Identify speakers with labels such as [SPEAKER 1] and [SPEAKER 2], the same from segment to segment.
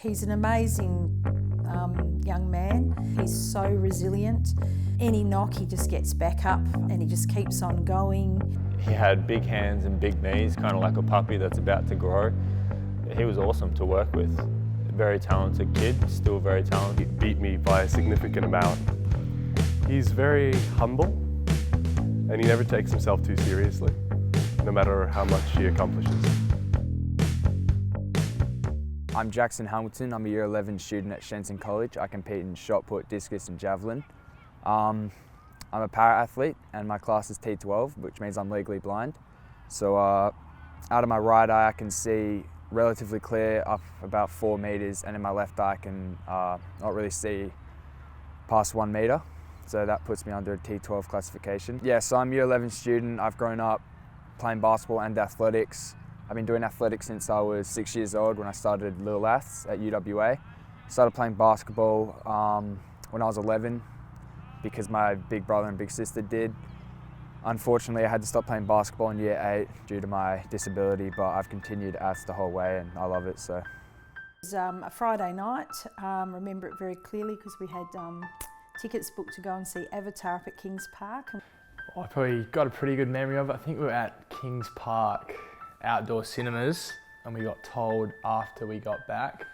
[SPEAKER 1] He's an amazing young man. He's so resilient. Any knock, he just gets back up and he just keeps on going.
[SPEAKER 2] He had big hands and big knees, kind of like a puppy that's about to grow. He was awesome to work with. Very talented kid, still very talented.
[SPEAKER 3] He beat me by a significant amount. He's very humble and he never takes himself too seriously, no matter how much he accomplishes.
[SPEAKER 4] I'm Jackson Hamilton. I'm a Year 11 student at Shenton College. I compete in shot put, discus and javelin. I'm a para-athlete and my class is T12, which means I'm legally blind. So out of my right eye I can see relatively clear up about 4 metres, and in my left eye I can not really see past 1 metre. So that puts me under a T12 classification. Yeah, so I'm a Year 11 student. I've grown up playing basketball and athletics. I've been doing athletics since I was 6 years old when I started Little Aths at UWA. Started playing basketball when I was 11 because my big brother and big sister did. Unfortunately, I had to stop playing basketball in Year 8 due to my disability, but I've continued Aths the whole way and I love it. So.
[SPEAKER 1] It was a Friday night. Remember it very clearly because we had tickets booked to go and see Avatar up at Kings Park.
[SPEAKER 5] I probably got a pretty good memory of it. I think we were at Kings Park outdoor cinemas and we got told after we got back.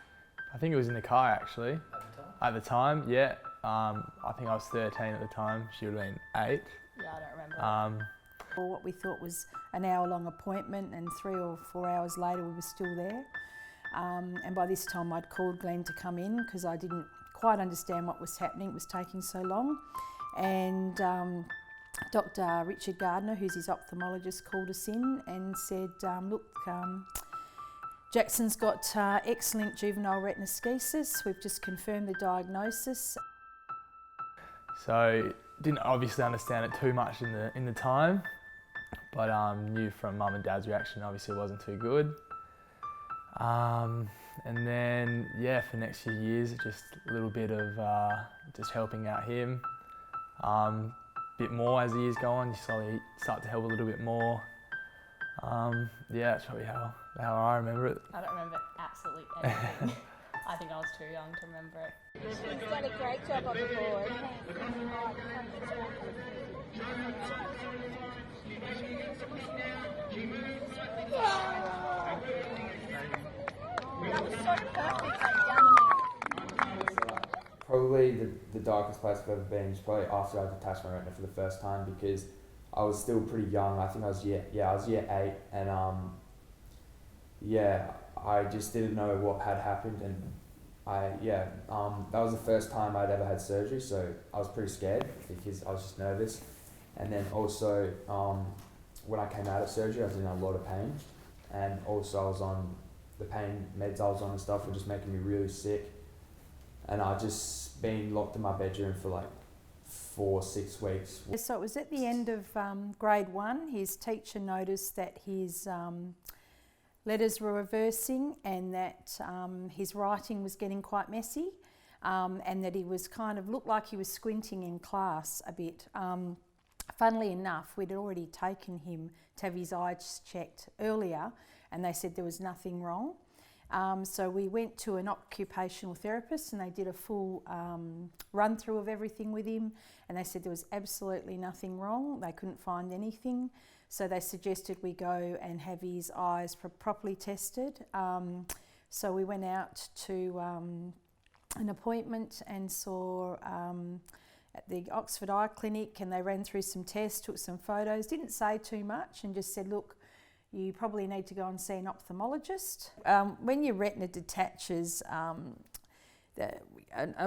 [SPEAKER 5] I think it was in the car actually. At the time? At the time, yeah. I think I was 13 at the time. She would have been 8.
[SPEAKER 6] Yeah, I don't remember.
[SPEAKER 1] What we thought was an hour-long appointment, and 3 or 4 hours later we were still there. And by this time I'd called Glenn to come in because I didn't quite understand what was happening. It was taking so long. And Dr. Richard Gardner, who's his ophthalmologist, called us in and said, look, Jackson's got X-Linked Juvenile Retinoschisis. We've just confirmed the diagnosis.
[SPEAKER 5] So didn't obviously understand it too much in the time, but knew from Mum and Dad's reaction obviously it wasn't too good. And then yeah, for the next few years, just a little bit of just helping out him. Bit more as the years go on, you slowly start to help a little bit more. Yeah, that's probably how I remember it.
[SPEAKER 6] I don't remember absolutely anything. I think I was too young to remember it.
[SPEAKER 7] He's done a great job on the board. That was so perfect.
[SPEAKER 4] Probably the darkest place I've ever been is probably after I detached my retina for the first time because I was still pretty young. I think I was year 8 and I just didn't know what had happened, and that was the first time I'd ever had surgery, so I was pretty scared because I was just nervous. And then also when I came out of surgery I was in a lot of pain, and also I was on the pain meds I was on and stuff were just making me really sick, and I'd just been locked in my bedroom for like 4-6 weeks.
[SPEAKER 1] So it was at the end of grade 1, his teacher noticed that his letters were reversing and that his writing was getting quite messy, and that he was looked like he was squinting in class a bit. Funnily enough, we'd already taken him to have his eyes checked earlier and they said there was nothing wrong. So we went to an occupational therapist and they did a full run through of everything with him, and they said there was absolutely nothing wrong. They couldn't find anything. So they suggested we go and have his eyes properly tested. So we went out to an appointment and saw at the Oxford Eye Clinic, and they ran through some tests, took some photos, didn't say too much and just said, look, you probably need to go and see an ophthalmologist. When your retina detaches, a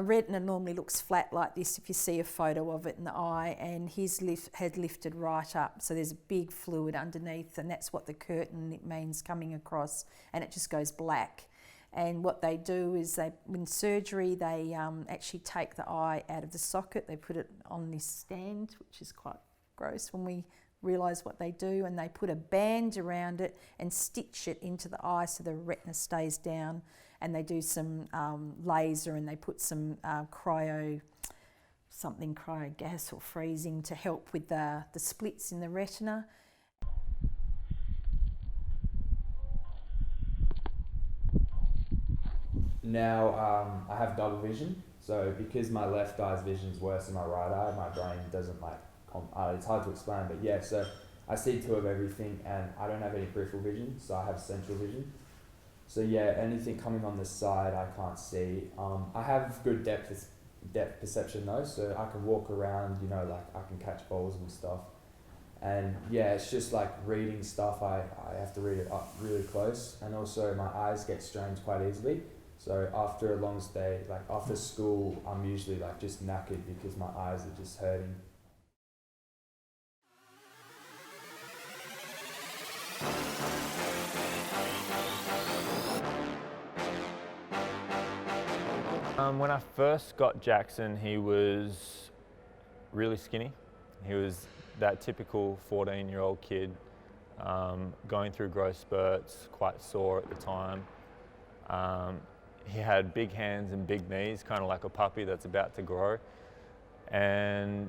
[SPEAKER 1] retina normally looks flat like this if you see a photo of it in the eye, and his had lifted right up, so there's a big fluid underneath, and that's what the curtain means coming across, and it just goes black. And what they do is in surgery, they actually take the eye out of the socket, they put it on this stand, which is quite gross when we realise what they do, and they put a band around it and stitch it into the eye so the retina stays down, and they do some laser, and they put some cryo gas or freezing to help with the splits in the retina.
[SPEAKER 4] Now I have double vision, so because my left eye's vision is worse than my right eye, my brain doesn't like, it's hard to explain, but yeah, so I see two of everything and I don't have any peripheral vision, so I have central vision. So yeah, anything coming on the side I can't see. I have good depth perception though, so I can walk around, you know, like I can catch balls and stuff. And yeah, it's just like reading stuff, I have to read it up really close, and also my eyes get strained quite easily. So after a long stay, like after school, I'm usually like just knackered because my eyes are just hurting.
[SPEAKER 2] When I first got Jackson, he was really skinny. He was that typical 14-year-old kid, going through growth spurts, quite sore at the time. He had big hands and big knees, kind of like a puppy that's about to grow. And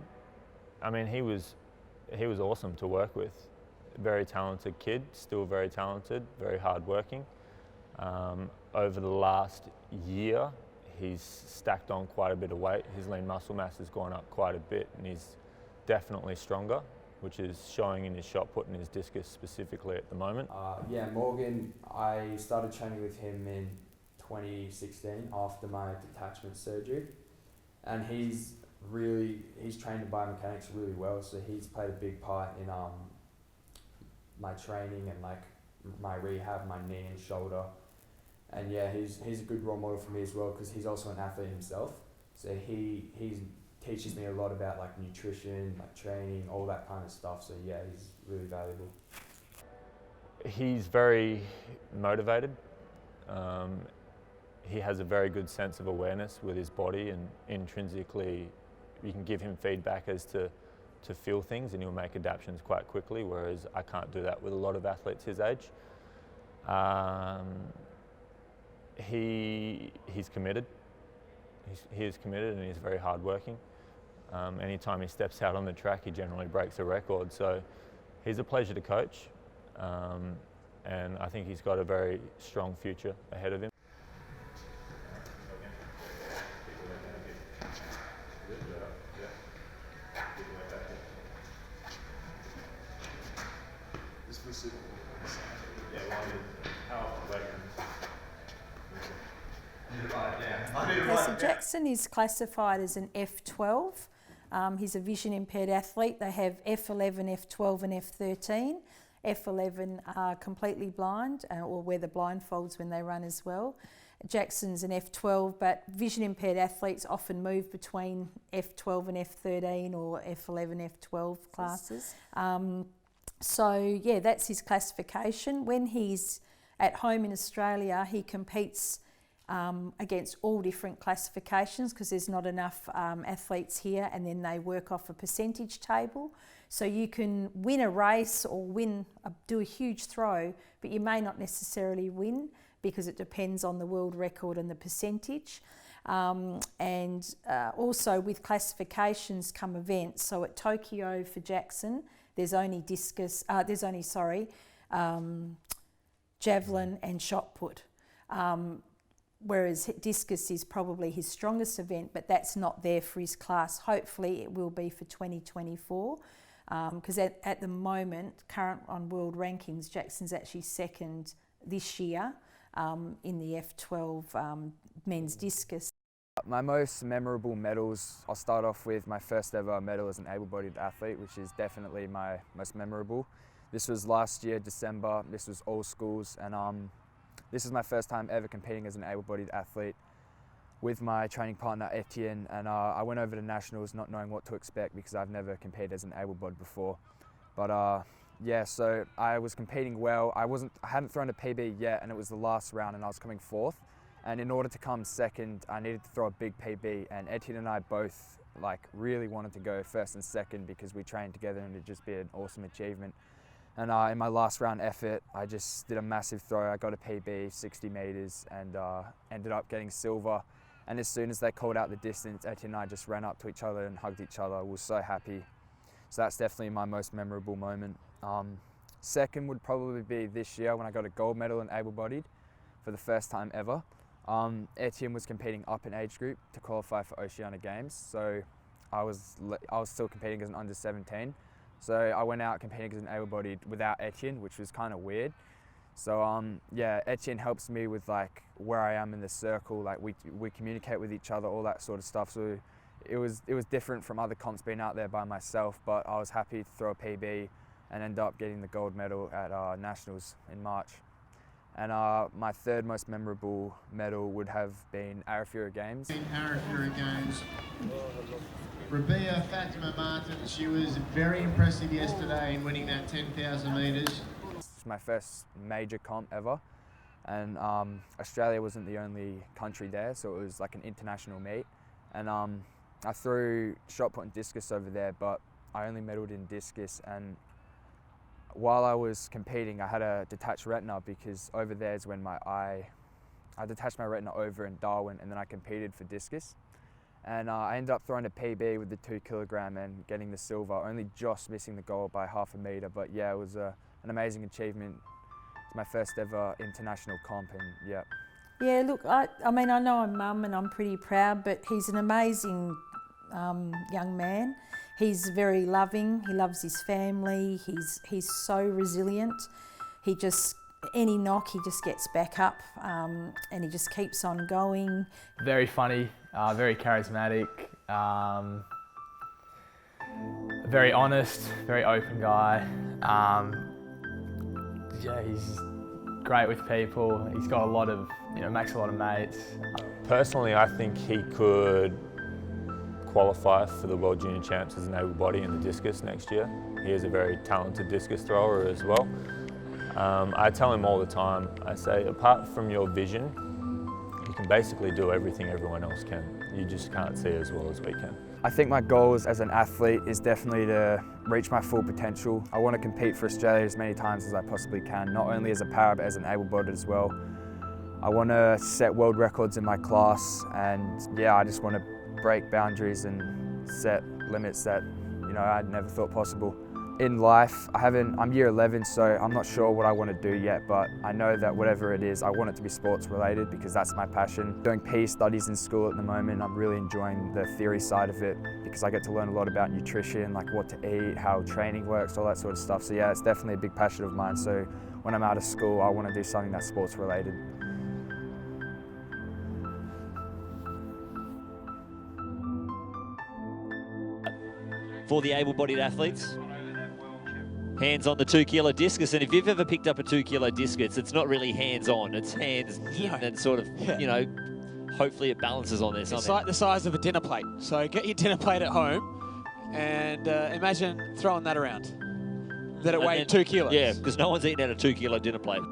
[SPEAKER 2] I mean, he was awesome to work with. Very talented kid, still very talented, very hardworking. Over the last year, he's stacked on quite a bit of weight. His lean muscle mass has gone up quite a bit, and he's definitely stronger, which is showing in his shot put and his discus specifically at the moment.
[SPEAKER 4] Yeah, Morgan, I started training with him in 2016 after my detachment surgery, and he's trained in biomechanics really well, so he's played a big part in my training and like my rehab, my knee and shoulder. And yeah, he's a good role model for me as well, because he's also an athlete himself. So he teaches me a lot about like nutrition, like training, all that kind of stuff. So yeah, he's really valuable.
[SPEAKER 2] He's very motivated. He has a very good sense of awareness with his body, and intrinsically you can give him feedback as to feel things and he'll make adaptations quite quickly, whereas I can't do that with a lot of athletes his age. He's committed. He is committed, and he's very hardworking. Anytime he steps out on the track, he generally breaks a record. So he's a pleasure to coach, and I think he's got a very strong future ahead of him.
[SPEAKER 1] So Jackson is classified as an F12. He's a vision impaired athlete. They have F11, F12 and F13. F11 are completely blind, or wear the blindfolds when they run as well. Jackson's an F12, but vision impaired athletes often move between F12 and F13 or F11, F12 classes. So yeah, that's his classification. When he's at home in Australia, he competes against all different classifications, because there's not enough athletes here, and then they work off a percentage table. So you can win a race or do a huge throw, but you may not necessarily win, because it depends on the world record and the percentage. Also with classifications come events. So at Tokyo for Jackson, there's only javelin and shot put. Whereas discus is probably his strongest event, but that's not there for his class. Hopefully it will be for 2024, because at the moment, current on world rankings, Jackson's actually second this year in the F12 men's discus.
[SPEAKER 4] My most memorable medals, I'll start off with my first ever medal as an able-bodied athlete, which is definitely my most memorable. This was last year, December. This was all schools, and this is my first time ever competing as an able-bodied athlete with my training partner Etienne, and I went over to nationals not knowing what to expect, because I've never competed as an able-bodied before. But yeah, so I was competing well. I hadn't thrown a PB yet, and it was the last round, and I was coming fourth. And in order to come second, I needed to throw a big PB, and Etienne and I both really wanted to go first and second, because we trained together and it'd just be an awesome achievement. And in my last round effort, I just did a massive throw. I got a PB, 60 metres, and ended up getting silver. And as soon as they called out the distance, Etienne and I just ran up to each other and hugged each other. We were so happy. So that's definitely my most memorable moment. Second would probably be this year when I got a gold medal in able-bodied for the first time ever. Etienne was competing up in age group to qualify for Oceania Games, so I was still competing as an under 17. So I went out competing as an able-bodied without Etienne, which was kind of weird. So yeah, Etienne helps me with like where I am in the circle. Like we communicate with each other, all that sort of stuff. So it was different from other comps being out there by myself. But I was happy to throw a PB and end up getting the gold medal at Nationals in March. And my third most memorable medal would have been Arafura Games.
[SPEAKER 8] In Arafura Games, Rabia Fatima Martin, she was very impressive yesterday in winning that 10,000 metres.
[SPEAKER 4] It's my first major comp ever, and Australia wasn't the only country there, so it was like an international meet. And I threw shot put and discus over there, but I only medalled in discus. And while I was competing, I had a detached retina because over there is when I detached my retina over in Darwin, and then I competed for discus. And I ended up throwing a PB with the 2 kilogram and getting the silver, only just missing the gold by half a metre. But yeah, it was an amazing achievement. It's my first ever international comp, and yeah.
[SPEAKER 1] Yeah, look, I mean, I know I'm mum and I'm pretty proud, but he's an amazing young man. He's very loving, he loves his family, he's so resilient. He just, any knock, he just gets back up and he just keeps on going.
[SPEAKER 5] Very funny, very charismatic, very honest, very open guy. Yeah, he's great with people. He's got a lot of, makes a lot of mates.
[SPEAKER 2] Personally, I think he could qualify for the World Junior Champs as an able body in the discus next year. He is a very talented discus thrower as well. I tell him all the time, I say, apart from your vision, you can basically do everything everyone else can. You just can't see as well as we can.
[SPEAKER 4] I think my goals as an athlete is definitely to reach my full potential. I want to compete for Australia as many times as I possibly can, not only as a para but as an able-bodied as well. I want to set world records in my class, and yeah, I just want to break boundaries and set limits that I'd never thought possible. In life, I'm year 11, so I'm not sure what I want to do yet, but I know that whatever it is, I want it to be sports related because that's my passion. Doing PE studies in school at the moment, I'm really enjoying the theory side of it because I get to learn a lot about nutrition, like what to eat, how training works, all that sort of stuff. So yeah, it's definitely a big passion of mine. So when I'm out of school, I want to do something that's sports related.
[SPEAKER 9] For the able-bodied athletes, hands on the 2 kilo discus, and if you've ever picked up a 2 kilo discus, it's not really hands on, it's hands in and sort of, hopefully it balances on there something.
[SPEAKER 10] It's like the size of a dinner plate. So get your dinner plate at home and imagine throwing that around. That it weighed 2 kilos.
[SPEAKER 9] Yeah, because no one's eating out a 2 kilo dinner plate.